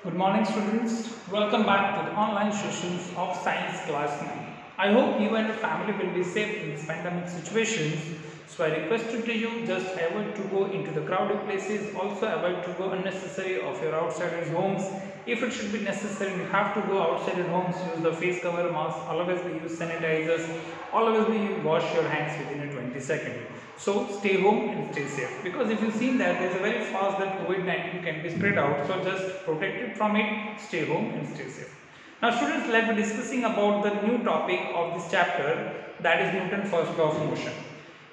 Good morning students, welcome back to the online sessions of Science Class 9. I hope you and your family will be safe in this pandemic situations. So I requested to you just avoid to go into the crowded places, also avoid to go unnecessary of your outsiders homes. If it should be necessary, you have to go outside your homes, use the face cover mask, always be use sanitizers, always be wash your hands within a 20 seconds. So stay home and stay safe, because if you see that there is a very fast that COVID-19 can be spread out, so just protect it from it, stay home and stay safe. Now students, let me discussing about the new topic of this chapter, that is Newton's first law of motion.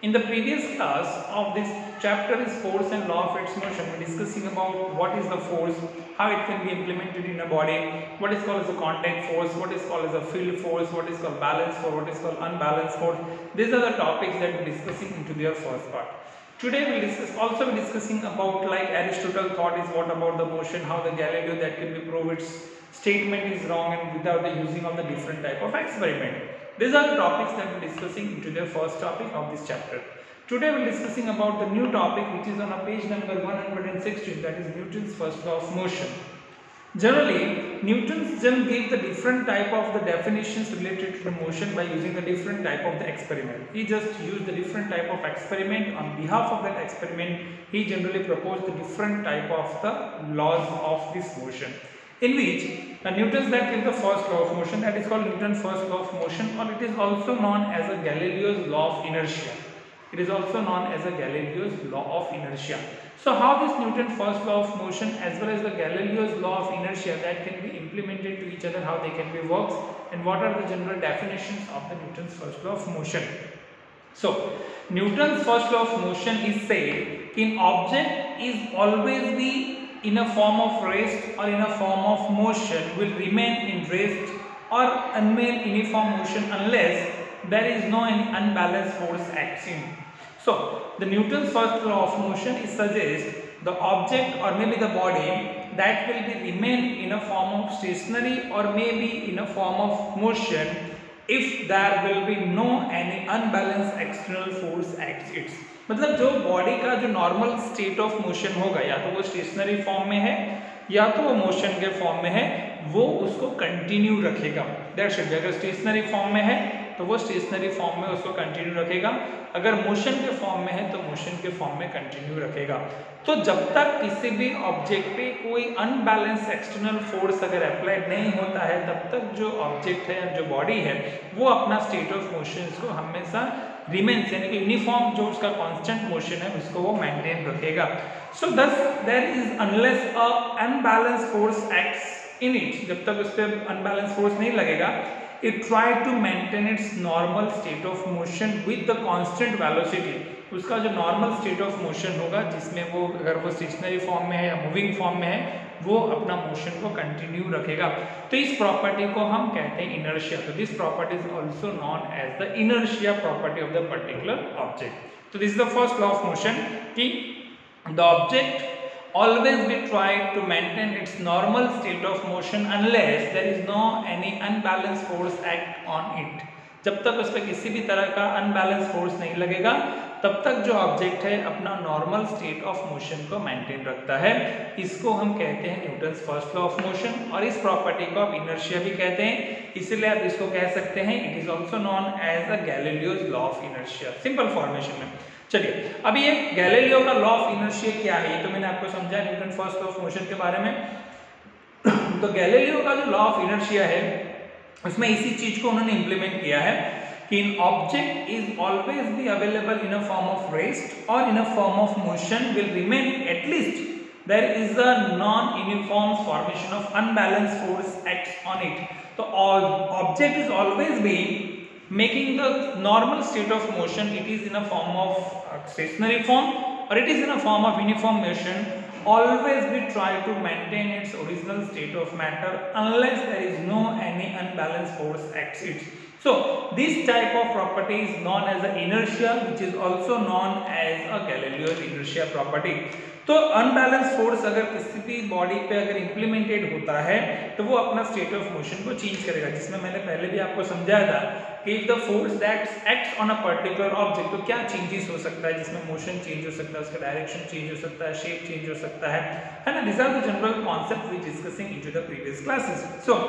In the previous class of this chapter is force and law of its motion. We are discussing about what is the force, how it can be implemented in a body, what is called as a contact force, what is called as a field force, what is called balance force, what is called unbalanced force. These are the topics that we are discussing into their first part. Today we will also be discussing about, like Aristotle thought is what about the motion, how the Galileo that can be proved its statement is wrong and without the using of the different type of experiment. These are the topics that we are discussing into the first topic of this chapter. Today we are discussing about the new topic which is on a page number 116, that is Newton's first law of motion. Generally, Newton's gave the different type of the definitions related to the motion by using the different type of the experiment. He just used the different type of experiment. On behalf of that experiment, he generally proposed the different type of the laws of this motion, in which Newton's that is the first law of motion, that is called Newton's first law of motion, or it is also known as a Galileo's law of inertia. It is also known as a Galileo's law of inertia. So how this Newton's first law of motion as well as the Galileo's law of inertia that can be implemented to each other, how they can be works, and what are the general definitions of the Newton's first law of motion. So Newton's first law of motion is said in object is always be in a form of rest or in a form of motion, will remain in rest or unmade uniform motion unless there is no any unbalanced force acting. So the Newton's first law of motion is suggests the object or maybe the body that will be remain in a form of stationary or maybe in a form of motion if there will be no any unbalanced external force acts it. मतलब जो body का जो normal state of motion होगा, या तो वो stationery form में है या तो वो मोशन के फॉर्म में है, वो उसको कंटिन्यू रखेगा। That's it. अगर स्टेशनरी फॉर्म में है तो वो स्टेशनरी फॉर्म में उसको कंटिन्यू रखेगा, अगर मोशन के फॉर्म में है तो मोशन के फॉर्म में कंटिन्यू रखेगा। तो जब तक किसी भी ऑब्जेक्ट पे कोई अनबैलेंस एक्सटर्नल फोर्स अगर अप्लाइड नहीं होता है, तब तक जो ऑब्जेक्ट है, जो बॉडी है, वो अपना स्टेट ऑफ मोशन को हमेशा रिमेन्स यानी कि यूनिफॉर्म जो उसका कांस्टेंट मोशन है उसको वो मेंटेन रखेगा। So thus there is unless a unbalance force acts in it, जब तक उस पर अनबैलेंस फोर्स नहीं लगेगा, it try to maintain its normal state of motion with the constant velocity. उसका जो नॉर्मल स्टेट ऑफ मोशन होगा, जिसमें वो अगर वो स्टेशनरी फॉर्म में है या मूविंग फॉर्म में है, वो अपना मोशन को कंटिन्यू रखेगा। तो इस प्रॉपर्टी को हम कहते हैं इनर्शिया। तो this property is also known as the inertia property of the particular object. तो this is the first law of motion कि the object always be try to maintain its normal state of motion unless there is no any unbalanced force act on it. जब तक उस पर किसी भी तरह का अनबैलेंस फोर्स नहीं लगेगा, तब तक जो ऑब्जेक्ट है अपना नॉर्मल स्टेट ऑफ मोशन को मेंटेन रखता है। इसको हम कहते हैं Newton's first law of motion, और इस प्रॉपर्टी को आप इनर्शिया भी कहते हैं, इसलिए आप इसको कह सकते हैं it is also known as the Galileo's law of inertia, simple formation में। चलिए, अभी ये गैलीलियो का लॉ ऑफ इनर्शिया क्या है, ये तो मैंने आपको समझा Newton first law of motion के बारे में। तो गैलीलियो का जो लॉ ऑफ इनर्शिया है, उसमें इसी चीज को उन्होंने इंप्लीमेंट किया है कि in object is always be available in a form of rest और in a form of motion will remain at least there is a non uniform formation of unbalance force acts on it. तो object is always be making the normal state of motion, it is in a form of stationary form or it is in a form of uniform motion, always we try to maintain its original state of matter unless there is no any unbalanced force acts it. So this type of property is known as the inertia, which is also known as a Galileo's inertia property. तो unbalance force अगर किसी भी body पे अगर implemented होता है तो वो अपना स्टेट ऑफ मोशन को चेंज करेगा, जिसमें मैंने पहले भी आपको समझाया था कि if the force that acts on a particular object, तो क्या चेंजेस हो सकता है, जिसमें मोशन चेंज हो सकता है, उसका डायरेक्शन चेंज हो सकता है, शेप चेंज हो सकता है ना। This are the general concept we discussing into the previous classes. So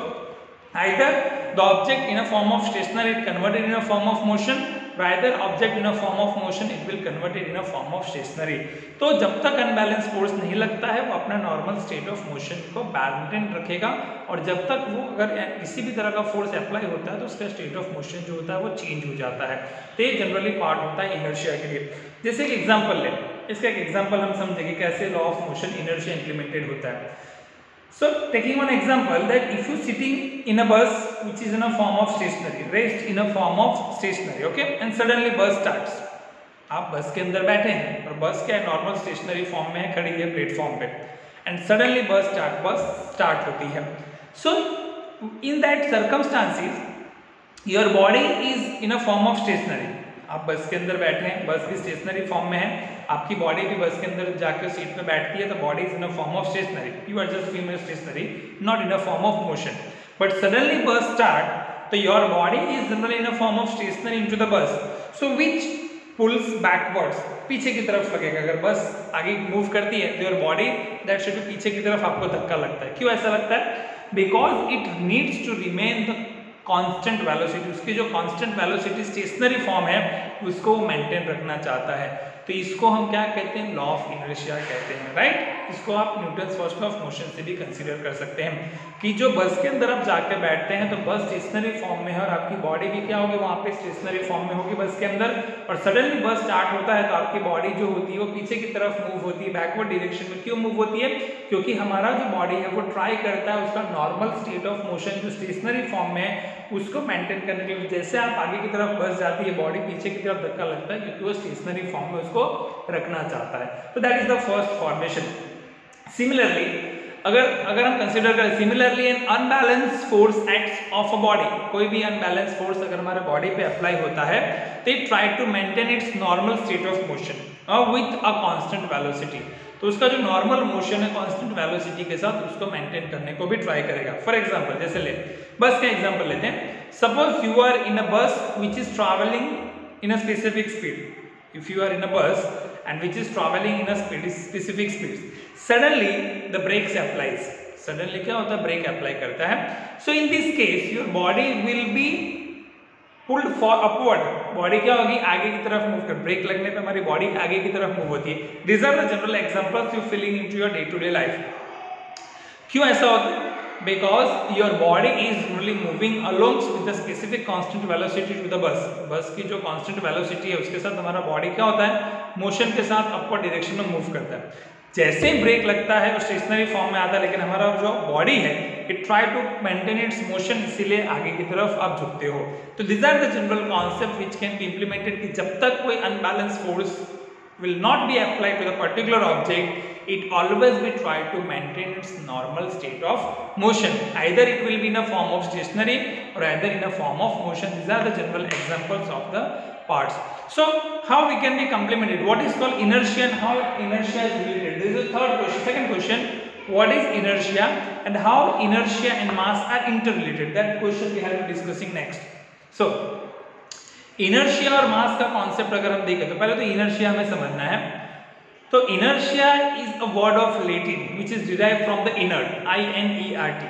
either the object in a form of stationary it converted in a form of motion, or either object in a form of motion it will converted in a form of stationary. तो जब तक unbalance force नहीं लगता है वो अपना normal state of motion को maintain रखेगा, और जब तक वो अगर किसी भी तरह का फोर्स अप्लाई होता है तो उसका स्टेट ऑफ मोशन जो होता है वो चेंज हो जाता है. तो ये जनरली पार्ट होता है इनर्शिया के लिए. जैसे एक एग्जांपल लें, इसका एक एग्जांपल हम समझेंगे कैसे law of motion inertia implemented होता है. So taking one example that if you sitting in a bus which is in a form of stationary, rest in a form of stationary, okay, and suddenly bus starts. आप bus के अंदर बैठे हैं और बस क्या है, नॉर्मल स्टेशनरी फॉर्म में है, खड़ी है प्लेटफॉर्म पे, एंड सडनली बस स्टार्ट होती है. So in that circumstances your body is in a form of stationery. आप बस के अंदर बैठे हैं, बस भी स्टेशनरी फॉर्म में है, आपकी बॉडी भी बस के अंदर जाकर सीट पे बैठती है, तो body is in a form of stationary. You are just feel stationary, not in a form of motion. But suddenly bus start, तो your body is generally in a form of stationary into the bus. So which pools backwards, पीछे की तरफ लगेगा. अगर बस आगे move करती है तो your body that should be पीछे की तरफ आपको धक्का लगता है. क्यों ऐसा लगता है? Because it needs to remain the constant velocity. उसकी जो कांस्टेंट वेलोसिटी स्टेशनरी फॉर्म है उसको मेंटेन रखना चाहता है. तो इसको हम क्या कहते हैं? लॉ ऑफ इनर्शिया कहते हैं, राइट. इसको आप Newton's first law of motion से भी कंसीडर कर सकते हैं कि जो बस के अंदर आप जाकर बैठते हैं तो बस स्टेशनरी फॉर्म में है और आपकी बॉडी भी क्या होगी, वहां पे स्टेशनरी फॉर्म में होगी बस के अंदर, और सडनली बस स्टार्ट होता है तो आपकी बॉडी जो होती है वो पीछे की तरफ मूव होती है, बैकवर्ड डायरेक्शन में. क्यों मूव होती है? क्योंकि हमारा जो बॉडी है वो ट्राई करता है उसका नॉर्मल स्टेट ऑफ मोशन जो स्टेशनरी फॉर्म में है उसको मेंटेन करने के लिए. जैसे आप आगे की तरफ बस जाती है, बॉडी पीछे की तरफ धक्का लगता है क्योंकि वो स्टेशनरी फॉर्म में उसको रखना चाहता है. तो that is the first formation. Similarly अगर हम कंसीडर करें, similarly an unbalance force acts of a body. कोई भी अनबैलेंस फोर्स अगर हमारे बॉडी पे अप्लाई होता है तो it try to maintain its normal state of motion with a constant velocity. तो उसका जो नॉर्मल मोशन है कांस्टेंट वेलोसिटी के साथ उसको मेंटेन करने को भी ट्राई करेगा. फॉर एग्जांपल जैसे ले बस का एग्जांपल लेते हैं. Suppose you are in a bus which is travelling in a specific speed. If you are in a bus and which is traveling in a specific speed, suddenly the brakes applies. Suddenly क्या होता है? Break apply करता है. So in this case your body will be pulled for upward. Body क्या होगी? आगे की तरफ मूव कर. ब्रेक लगने पे हमारी बॉडी आगे की तरफ मूव होती है. These are the general examples you feeling into your day to day life. क्यों ऐसा होता है? Because your body is really moving along with the specific constant velocity to the bus. बस की जो constant velocity है उसके साथ हमारा बॉडी क्या होता है? मोशन के साथ अपवर्ड डायरेक्शन में मूव करता है. जैसे ही ब्रेक लगता है वो स्टेशनरी फॉर्म में आता है, लेकिन हमारा जो बॉडी है it try to maintain its motion, इसीलिए आगे की तरफ आप झुकते हो. तो this are the general concept which can be implemented कि जब तक कोई unbalance force will not be applied to the particular object, it always be try to maintain its normal state of motion. Either it will be in a form of stationary or either in a form of motion. These are the general examples of the parts. So how we can be complemented? What is called inertia and how inertia is related? This is the third question. Second question, what is inertia and how inertia and mass are interrelated? That question we have to discussing next. So inertia और mass का concept अगर हम देखें तो पहले तो inertia हमें समझना है. तो inertia is a word of Latin which is derived from the inert, INERT.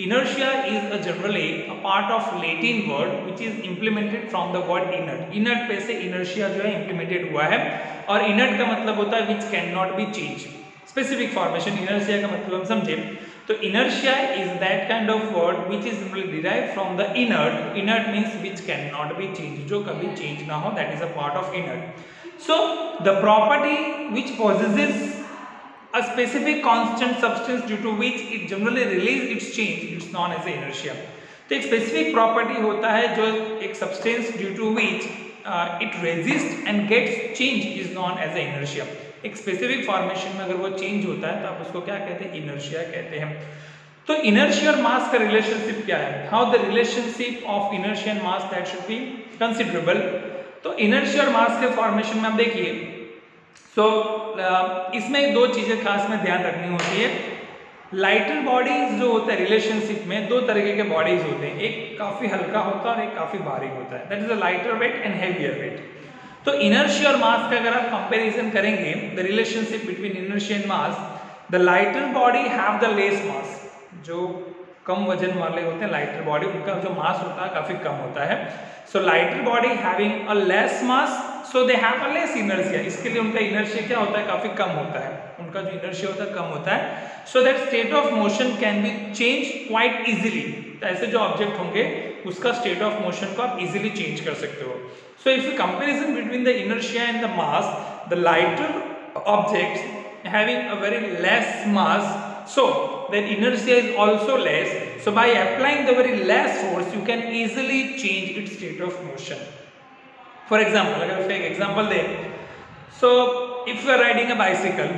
Inertia is a generally a part of Latin word which is implemented from the word inert. Inert पे से inertia जो है implemented हुआ है, और inert का मतलब होता है which can not B change. Specific formation inertia का मतलब हम समझे तो inertia is that kind of word which is derived from the inert. Inert means which cannot be changed, जो कभी change ना हो, that is a part of inert. So the property which possesses a specific constant substance due to which it generally release its change, it's known as the inertia. तो एक specific property होता है जो एक substance due to which it resists and gets change is known as the inertia. एक specific formation में अगर वो चेंज होता है तो आप उसको क्या कहते हैं? इनर्शिया कहते हैं. तो इनर्शिया और मास का रिलेशनशिप क्या है? How the relationship of inertia and mass that should be considerable. तो इनर्शिया और मास के फॉर्मेशन में आप देखिए इसमें दो चीजें खास में ध्यान रखनी होती है। लाइटर बॉडीज जो होता है रिलेशनशिप में, दो तरीके के बॉडीज होते हैं, एक काफी हल्का होता है और एक काफी भारी होता है, that is a lighter weight and heavier weight. तो इनर्शिया और मास का अगर आप कंपैरिजन करेंगे, the relationship between inertia and mass, the lighter body have the less mass, जो कम वजन वाले होते हैं लाइटर बॉडी, उनका जो मास होता है काफी कम होता है। So lighter body having a less mass, so they have a less inertia, इसके लिए उनका इनर्शिया क्या होता है, काफी कम होता है, उनका जो इनर्शिया होता है कम होता है। So that state of motion can be change quite easily, तो ऐसे जो ऑब्जेक्ट होंगे उसका स्टेट ऑफ मोशन को आप इजीली चेंज कर सकते हो। सो if you comparison between the inertia and the mass, the lighter objects having a very less mass, so their inertia is also less, so by applying the very less force you can easily change its state of motion. For example, अगर उसका एक example दें, so if you are riding a bicycle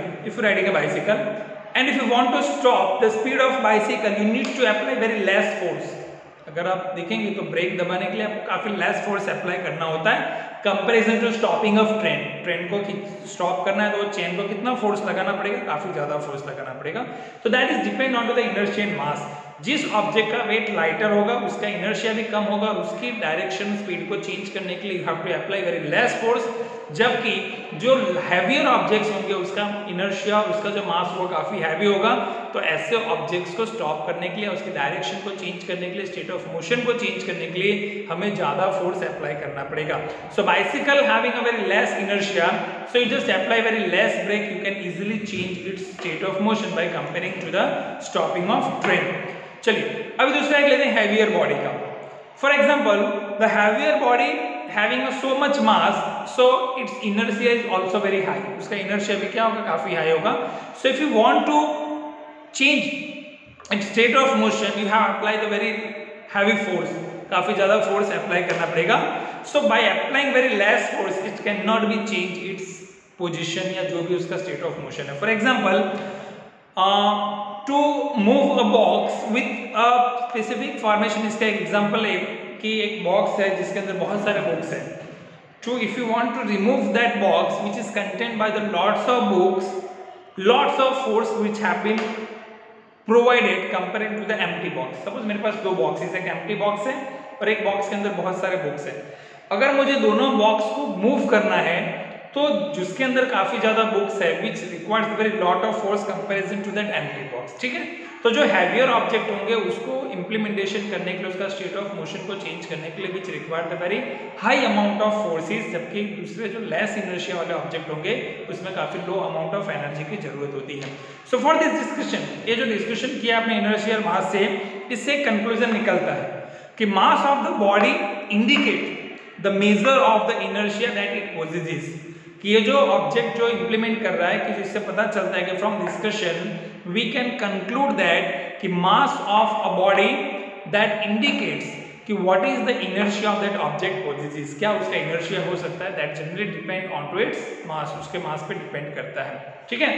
and if you want to stop the speed of bicycle, you need to apply very less force. अगर आप देखेंगे तो break दबाने के लिए आपको काफी लेस फोर्स अप्लाई करना होता है comparison to stopping of train को स्टॉप करना है तो चेन को कितना फोर्स लगाना पड़ेगा, काफी ज्यादा फोर्स लगाना पड़ेगा। तो that is depend on to the inertia and mass. जिस ऑब्जेक्ट का वेट लाइटर होगा उसका इनर्शिया भी कम होगा और उसकी डायरेक्शन स्पीड को चेंज करने के लिए you have to apply very less force, जबकि जो हैवियर ऑब्जेक्ट्स होंगे उसका इनर्शिया, उसका जो मास वो काफी हैवी होगा, तो ऐसे ऑब्जेक्ट्स को स्टॉप करने के लिए, उसकी डायरेक्शन को चेंज करने के लिए, स्टेट ऑफ मोशन को चेंज करने के लिए हमें ज्यादा फोर्स अप्लाई करना पड़ेगा। So bicycle having a very less inertia, so you just apply very less brake, you can easily change its state of motion by comparing to the stopping of train. चलिए अभी दूसरा एक लेते हैं heavier body का। For example the heavier body having so much mass, so its inertia is also very high, उसका inertia भी क्या होगा, काफी हाई होगा। So if you want to change its state of motion, you have applied the very heavy force, काफी ज्यादा force apply करना पड़ेगा। So by applying very less force, it cannot be change its position या जो भी उसका state of motion है। For example, to move a box with a specific formation, इसका एक एग्जाम्पल है कि एक बॉक्स है जिसके अंदर बहुत सारे बुक्स हैं। To if you want to remove that box which is contained by the lots of books, lots of force which have been provided compared to the empty box. Suppose मेरे पास दो boxes, एक empty box है और एक box के अंदर बहुत सारे बुक्स हैं। अगर मुझे दोनों बॉक्स को मूव करना है तो जिसके अंदर काफी ज्यादा बुक्स है which requires very lot of force comparison to that empty box, ठीक है। तो जो हैवियर ऑब्जेक्ट होंगे उसको इंप्लीमेंटेशन करने के लिए, उसका स्टेट ऑफ मोशन को चेंज करने के लिए which require the very high amount of forces, जबकि दूसरे जो लेस इनर्शिया वाले ऑब्जेक्ट होंगे उसमें काफी लो अमाउंट ऑफ एनर्जी की जरूरत होती है। सो फॉर दिस डिस्कशन, ये जो डिस्कशन किया आपने इनर्शिया और मास से, इससे कंक्लूजन निकलता है कि mass of the body indicate the measure of the inertia that it possesses, कि ये जो ऑब्जेक्ट जो इंप्लीमेंट कर रहा है कि जिससे पता चलता है कि from discussion we can conclude that कि mass of a body that indicates कि what is the inertia of that object possesses, क्या उसका इनर्शिया हो सकता है, that generally depend on to its mass, उसके मास पे डिपेंड करता है, ठीक है।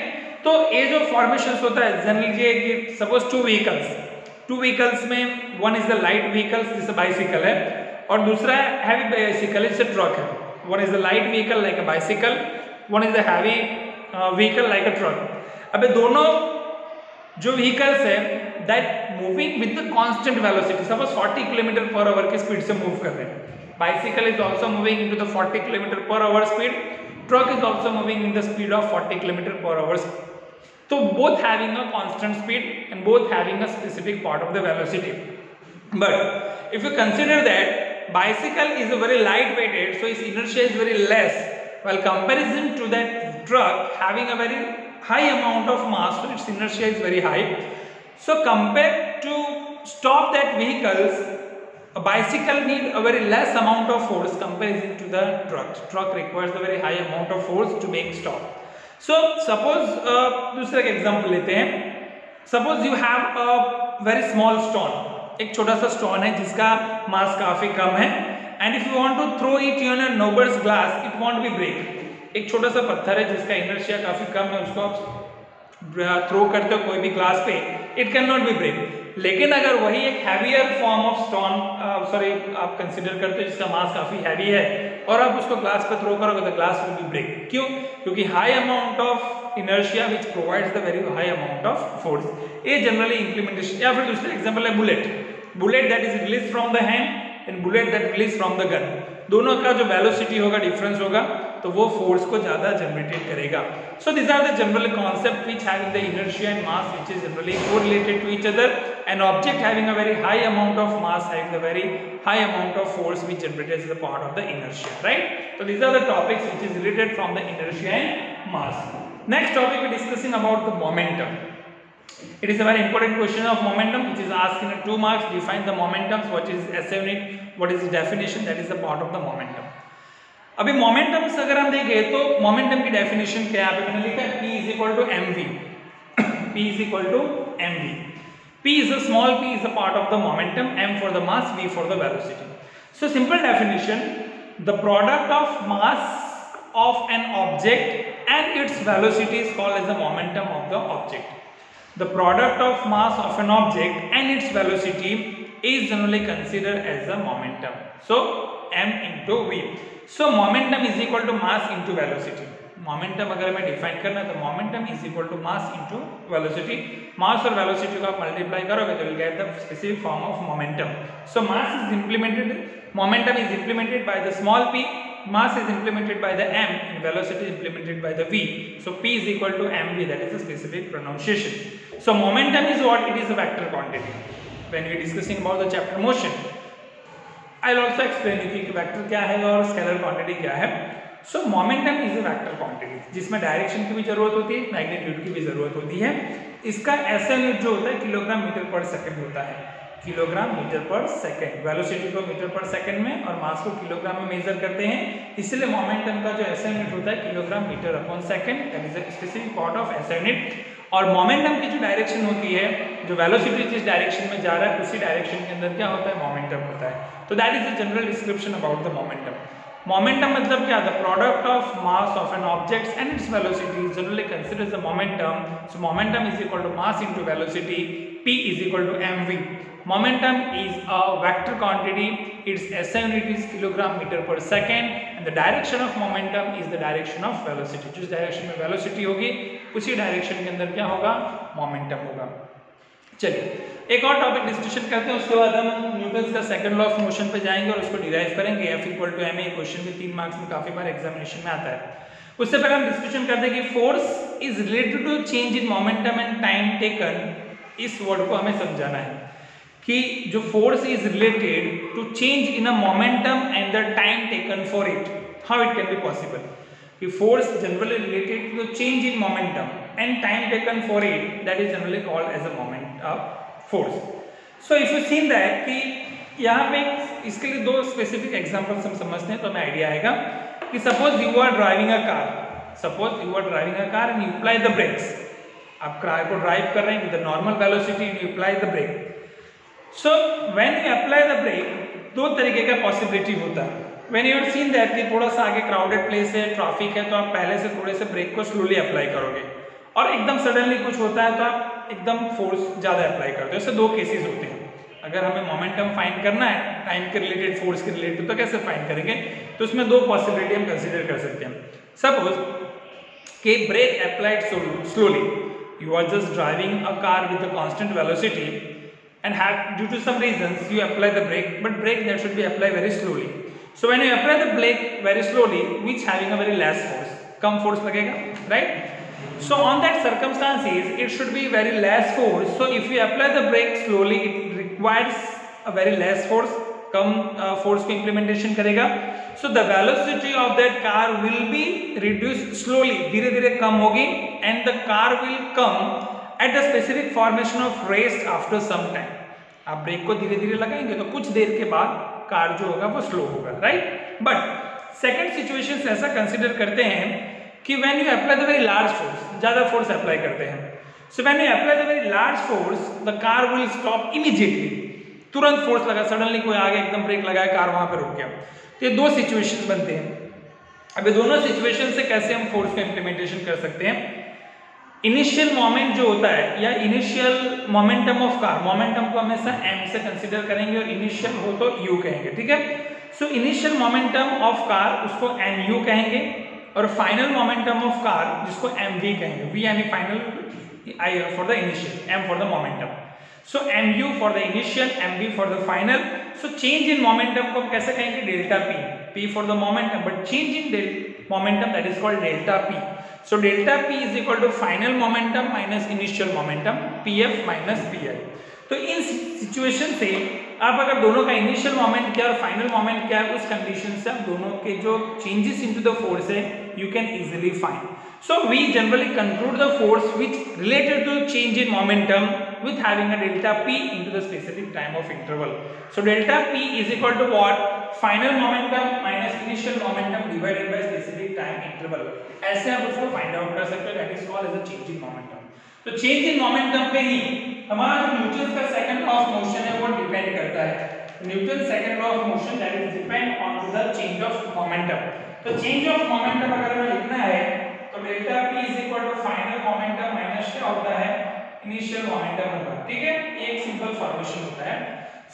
तो ये जो फॉर्मेशन होता है जनरली ये कि सपोज टू व्हीकल्स में one is the light vehicles जैसे बाइसिकल है और दूसरा हैवी बाइसिकल जैसे ट्रक है। One is the light vehicle like a bicycle, one is the heavy vehicle like a truck. अबे दोनों जो vehicles है that moving with the constant velocity, suppose 40 km/h की स्पीड से मूव कर रहे हैं। Bicycle is also moving into the 40 km/h speed. Truck is also moving in the speed of 40 km/h. So both having a constant speed and both having a specific part of the velocity. But if you consider that bicycle is a very light weighted, so its inertia is very less, while comparison to that truck having a very high amount of mass, so its inertia is very high. So compared to stop that vehicles, a bicycle need a very less amount of force comparison to the truck requires a very high amount of force to make stop. So suppose दूसरा एक example लेते हैं। Suppose you have a very small stone, एक छोटा सा stone है जिसका मास काफी कम है, and if you want to throw it on a nobles glass it won't be break. एक छोटा सा पत्थर है जिसका इनर्शिया काफी कम है, उसको आप थ्रो करते हो कोई भी ग्लास पे, it can not be break. लेकिन अगर वही एक हैवियर फॉर्म ऑफ स्टोन आप कंसिडर करते हो जिसका मास काफी हैवी है और आप उसको ग्लास पे थ्रो करोगे तो ग्लास विल बी ब्रेक। क्यों? क्योंकि high amount of inertia which provides the very high amount of force. ये जनरली इंप्लीमेंटेशन। या फिर दूसरा एग्जांपल है bullet that is release from the hand and bullet that release from the gun. दोनों का जो वेलोसिटी होगा डिफरेंस होगा, तो वो फोर्स को ज्यादा जनरेट करेगा। So these are the general concept which having the inertia and mass which is generally correlated to each other. An object having a very high amount of mass having the very high amount of force which generated as a part of the inertia, right? So these are the topics which is related from the inertia and mass. Next topic we are discussing about the momentum. It is a very important question of momentum which is asked in 2 marks. Define the momentums. What is SI unit? What is the definition? That is a part of the momentum. अभी momentums अगर हम देखें तो momentum की definition क्या है? मैंने लिखा है P is equal to mv. P is equal to mv. P is a small p is a part of the momentum, m for the mass, v for the velocity. So simple definition: the product of mass of an object and its velocity is called as the momentum of the object. The product of mass of an object and its velocity is generally considered as the momentum. So m into v. So momentum is equal to mass into velocity. Momentum अगर हमें define करना है तो momentum is equal to mass into velocity. Mass और velocity को आप multiply करोगे तो you'll get the specific form of momentum. So mass is implemented, momentum is implemented by the small p, mass is implemented by the m, and velocity is implemented by the v. So p is equal to mv. That is a specific pronunciation. So momentum is what? It is a vector quantity. When we are discussing about the chapter motion, I'll also explain you कि vector क्या है और scalar quantity क्या है। सो momentum is a vector quantity जिसमें direction की भी जरूरत होती है, मैग्नीट्यूड की भी जरूरत होती है। इसका SI यूनिट जो होता है किलोग्राम मीटर पर सेकंड होता है, किलोग्राम मीटर पर सेकंड। वेलोसिटी को मीटर पर सेकंड में और मास को किलोग्राम में मेजर करते हैं, इसलिए मोमेंटम का जो SI यूनिट होता है kilogram metre upon second, that is a specific part of SI unit. और मोमेंटम की जो डायरेक्शन होती है, जो वेलोसिटी जिस डायरेक्शन में जा रहा है उसी डायरेक्शन के अंदर क्या होता है? मोमेंटम होता है। तो that is the general description about the momentum. Momentum मतलब क्या? The product of mass of an object and its velocity is generally considered as the momentum. So momentum is equal to mass into velocity, p is equal to mv. Momentum is a vector quantity. Its SI unit is kilogram meter per second, and the direction of momentum is the direction of velocity. जिस direction में velocity होगी उसी direction के अंदर क्या होगा? Momentum होगा। चलिए एक और टॉपिक डिस्कशन करते हैं, उसके बाद हम न्यूटन्स का सेकंड लॉ ऑफ मोशन पे जाएंगे और उसको डिराइव करेंगे। F equal to ma question भी 3 मार्क्स में काफी बार एग्जामिनेशन में आता है। उससे पहले हम डिस्कशन करते हैं कि force is related to change in momentum and time taken. इस वर्ड को हमें समझाना है कि जो force is related to change in a momentum and the time taken for it, how it can be possible. कि force generally related to change in momentum and time taken for it, that is generally called as a moment of force. So if you seen that कि यहाँ पे इसके लिए 2 specific examples हम समझते हैं तो हमें आइडिया आएगा कि suppose you are driving a car and you apply the brakes. आप कार को ड्राइव कर रहे हैं with the normal velocity and you apply the brake. So when you apply the brake, 2 तरीके का पॉसिबिलिटी होता है। When you have seen that कि थोड़ा सा आगे क्राउडेड प्लेस है, ट्रैफिक है, तो आप पहले से थोड़े से ब्रेक को स्लोली अप्लाई करोगे, और एकदम सडनली कुछ होता है तो आप एकदम फोर्स ज़्यादा अप्लाई करते हो। ऐसे 2 केसेस होते हैं। अगर हमें मोमेंटम फाइंड करना है टाइम के रिलेटेड, फोर्स के रिलेटेड, तो कैसे फाइंड करेंगे? तो उसमें 2 पॉसिबिलिटी हम कंसिडर कर सकते हैं। सपोज कि brake applied slowly, you are just driving a car with a constant velocity and have due to some reasons you apply the brake, but brake that should be applied very slowly. So when you apply the brake very slowly, which having a very less force, come force लगेगा, right? So on that circumstances it should be very less force. So if you apply the brake slowly, it requires a very less force, come force को implementation करेगा. So the velocity of that car will be reduced slowly, धीरे धीरे कम होगी, and the car will come at a specific formation of rest after some time. आप break को धीरे धीरे लगाएंगे तो कुछ देर के बाद कार जो होगा वो स्लो होगा, राइट? बट सेकंड सिचुएशन ऐसा कंसिडर करते हैं कि when you apply the very large force, ज्यादा फोर्स अप्लाई करते हैं, सो when you apply the very large force, the car will stop immediately, तुरंत फोर्स लगा, सडनली कोई आगे एकदम ब्रेक लगाया, कार वहां पे रुक गया। तो ये 2 सिचुएशंस बनते हैं। अब ये दोनों सिचुएशन से कैसे हम फोर्स का इंप्लीमेंटेशन कर सकते हैं? इनिशियल मोमेंट जो होता है या initial momentum of car, momentum को हमेशा m से कंसीडर करेंगे और इनिशियल हो तो u कहेंगे, ठीक है? So initial momentum of car उसको mu कहेंगे और फाइनल मोमेंटम ऑफ कार जिसको mv कहेंगे, v यानी final, I for the initial, m for the momentum. So mu for the initial, mv for the final. So change in momentum को हम कैसे कहेंगे? Delta p. P for the momentum, but change in momentum, that is called delta p. So delta p is equal to final momentum minus initial momentum, pf minus pi. तो इन situation से आप अगर दोनों का इनिशियल मोमेंट क्या और final moment क्या है, उस कंडीशन से आप दोनों के जो चेंजेस इनटू द फोर्स है you can easily find. So we generally conclude the force which related to change in momentum with having a delta p into the specific time of interval. So delta p is equal to what? Final momentum minus initial momentum divided by specific time interval. ऐसे आप उसको find out कर सकते हो. That is called as a change in momentum. तो change in momentum पे ही हमारा जो न्यूटन का सेकंड लॉ ऑफ मोशन है वो डिपेंड करता है. Newton second law of motion that is depend on the change of momentum. तो change of momentum अगर हमें लिखना है तो delta p is equal to final momentum minus क्या होता है? इनिशियल मोमेंटम होगा. ठीक है, ये एक सिंपल फॉर्मेशन होता है.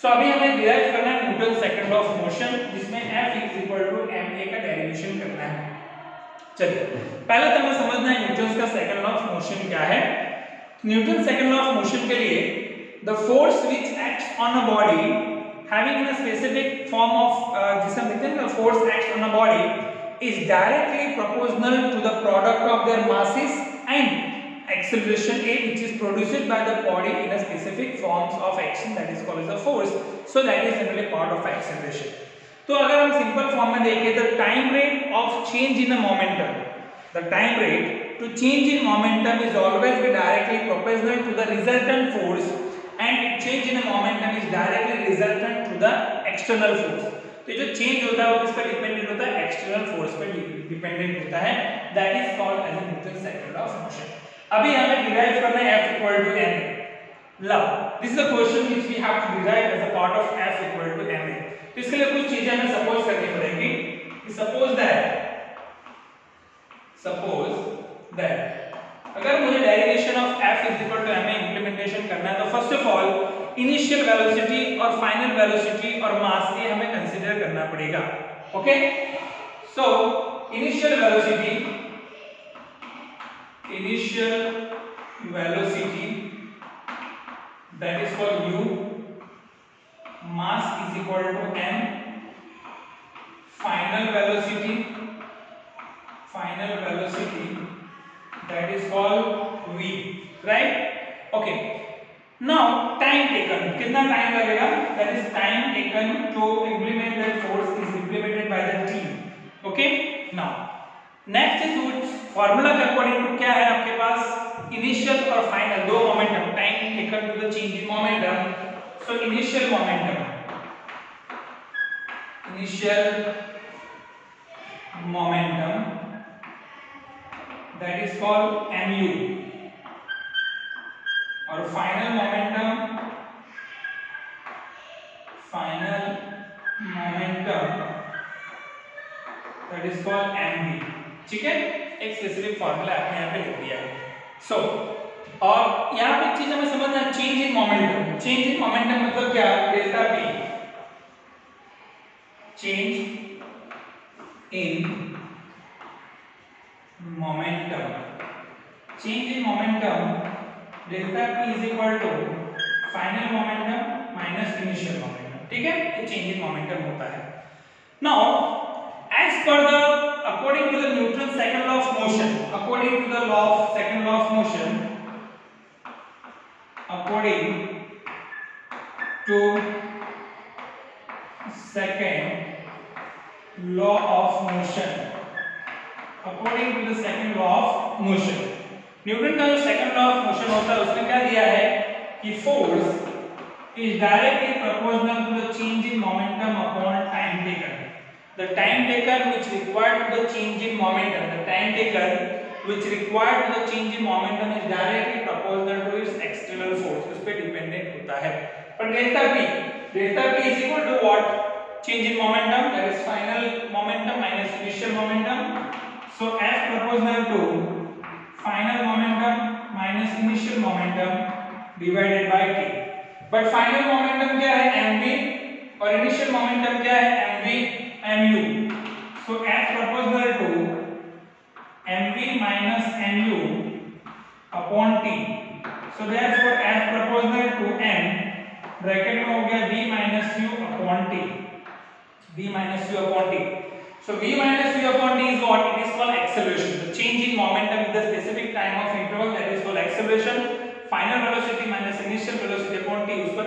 सो अभी हमें डिराइव करना है Newton second law of motion जिसमें f is equal to ma का डेरिवेशन करना है. चलिए पहले तो हमें समझना है न्यूटन का सेकंड लॉ ऑफ मोशन क्या है. Newton second law of motion के लिए the force which acts on a body having in a specific form of जिसे हम कहते हैं force acts on a body is directly proportional to the product of their masses and acceleration A which is produced by the body in a specific forms of action that is called as a force. So that is simply part of acceleration. तो अगर हम simple form में देखें the time rate of change in a momentum, the time rate to change in momentum is always be directly proportional to the resultant force and it change in a momentum is directly resultant to the external force. तो जो change होता है वो किस पर dependent होता है? External force पर डिपेंडेंट होता है. That is called as Newton second law of motion. अभी हमें डिराइव करना है F equal to ma. Love this is the question which we have to derive as a part of F equal to ma. तो इसके लिए कुछ चीजें हमें सपोज करनी पड़ेगी. सपोज दैट अगर मुझे derivation of F is equal to ma implementation करना है तो first of all initial velocity और फाइनल वेलोसिटी और मास ये हमें कंसीडर करना पड़ेगा. Okay, so initial velocity that is called u, mass is equal to m, final velocity that is called v, right. Okay, now time taken, कितना time लगेगा? that is time taken to implement that force is implemented by the team. okay, now next is which formula के according to क्या है आपके पास? initial और final दो momentum, time taken to the change in momentum. so initial momentum that is called mu और final momentum that is called mv. ठीक है, एक स्पेसिफिक फार्मूला आपने यहाँ पे लिख दिया है. सो और यहाँ पे एक चीज हमें समझना है, चेंज इन मोमेंटम मतलब क्या? Delta p, change in momentum delta p is equal to final momentum minus initial momentum. ठीक है, ये चेंज इन मोमेंटम होता है. Now as per the according to the Newton second law of motion, according to the law of second law of motion, according to second law of motion, Newton का जो second law of motion होता है उसने क्या दिया है कि force is directly proportional to the change in momentum upon time taken. The time taken which required to the change in momentum, the time taken which required to the change in momentum is directly proportional to its external force, उस पे dependent होता है. पर delta p is equal to what? Change in momentum that is final momentum minus initial momentum. So F proportional to final momentum minus initial momentum divided by t. but final momentum क्या है? mv और initial momentum क्या है mv mu। So F proportional to mv minus mu upon t। So therefore F proportional to m bracket में हो गया v minus u upon t, v minus u upon t। So v minus u upon t is what? It is called acceleration, the change in momentum with the specific time of interval, that is called acceleration। Final velocity minus initial velocity upon t उसको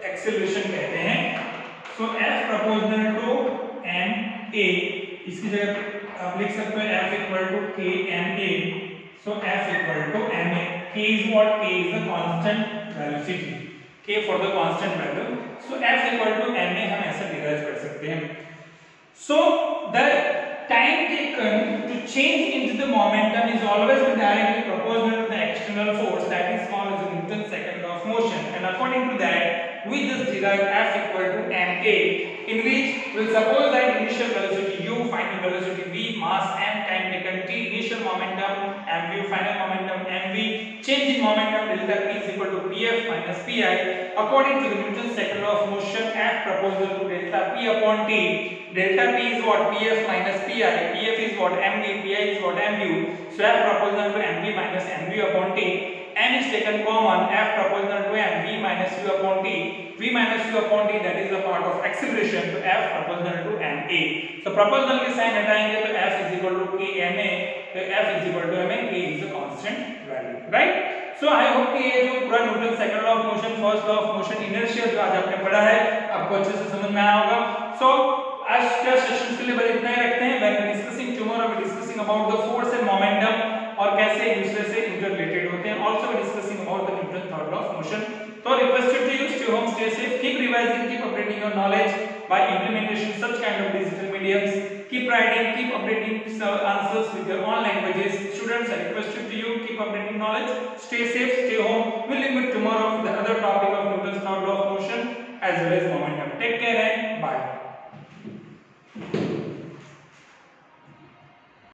acceleration कहते हैं। So F proportional to ma, इसकी जगह आप लिख सकते हो F equal to k ma। So F equal to ma, k is what? K is the constant velocity, k for the constant value। So F equal to ma हम ऐसा derive कर सकते हैं। So the time taken to change into the momentum is always directly proportional to the external force, that is called as Newton's second law of motion, and according to that we just derive F equal to ma, in which we will suppose that initial velocity u, final velocity v, mass m, time taken t, initial momentum mv, final momentum mv, change in momentum delta p is equal to pf minus pi, according to the Newton's second law of motion F proportional to delta p upon t। Delta p is what? Pf minus pi, pf is what? mv, pi is what? mu। So F proportional to mv minus mv upon t, m is taken common, F proportional to mv minus u upon t, v minus u upon t that is a part of acceleration, तो F proportional to ma। So proportional के sign हटाएंगे तो F is equal to k ma, तो F is equal to ma, k is a constant value, right? So I hope कि ये जो पूरा Newton second law of motion, first law of motion, inertia जो आज आपने पढ़ा है आपको अच्छे से समझ में आया होगा। So आज के सेशंस के लिए बस इतना ही रखते हैं। When we discussing tomorrow, we discussing about the force and momentum और कैसे एक दूसरे से इंटररिलेटेड होते हैं। Also we discussing about the Newton third law of motion। So requested to you, stay home, stay safe, keep revising, keep updating your knowledge by implementation such kind of digital mediums. Keep writing, keep updating answers with your own languages. Students, I requested to you, keep updating knowledge. Stay safe, stay home. We'll meet tomorrow with the other topic of Newton's third law of motion as well as momentum.